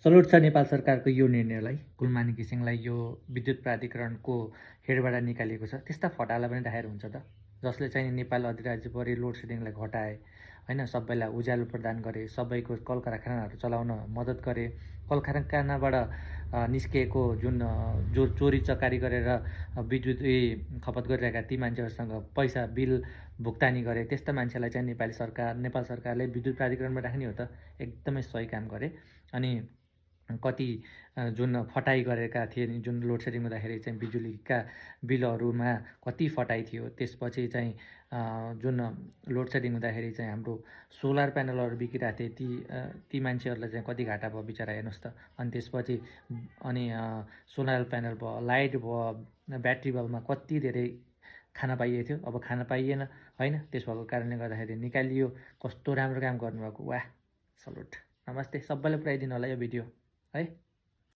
Salute छ नेपाल सरकारको यो निर्णयलाई। कुलमानी घिसिङलाई यो विद्युत प्राधिकरणको हेडबाट निकालिएको छ। त्यस्ता फटाला पनि राखेर हुन्छ त, जसले चाहिँ नेपाल अधिराज्यभरि लोड सेडिङलाई घटाए होइन, सबैलाई उज्यालो प्रदान गरे, सबैको कल कारखानाहरू चलाउन मद्दत गरे, कल कारखानाबाट निस्किएको जुन जो चोरी चकारी गरेर विद्युत खपत गरिरहेका ती मान्छेहरूसँग पैसा बिल भुक्तानी गरे, त्यस्ता मान्छेलाई चाहिँ नेपाल सरकारले विद्युत प्राधिकरणमा राख्ने हो त। एकदमै सही काम गरे। अनि कति जुन फटाइ गरेका थिए नि, जुन लोड सेडिङ हुँदाखेरि चाहिँ बिजुलीका बिलहरूमा कति फटाइ थियो, त्यसपछि चाहिँ जुन लोड सेडिङ हुँदाखेरि चाहिँ हाम्रो सोलर प्यानलहरू बिग्रिरहेको थिए, ती मान्छेहरूलाई चाहिँ कति घाटा भयो बिचरा, हेर्नुहोस् त। अनि त्यसपछि सोलर प्यानल भयो, लाइट भयो, ब्याट्री बल्बमा कति धेरै खान पाइएको थियो, अब खान पाइएन होइन। त्यस भएको कारणले गर्दाखेरि निकालियो। कस्तो राम्रो काम गर्नुभएको, वाह, सल्युट। नमस्ते, सबैलाई पुऱ्याइदिनु होला यो भिडियो है।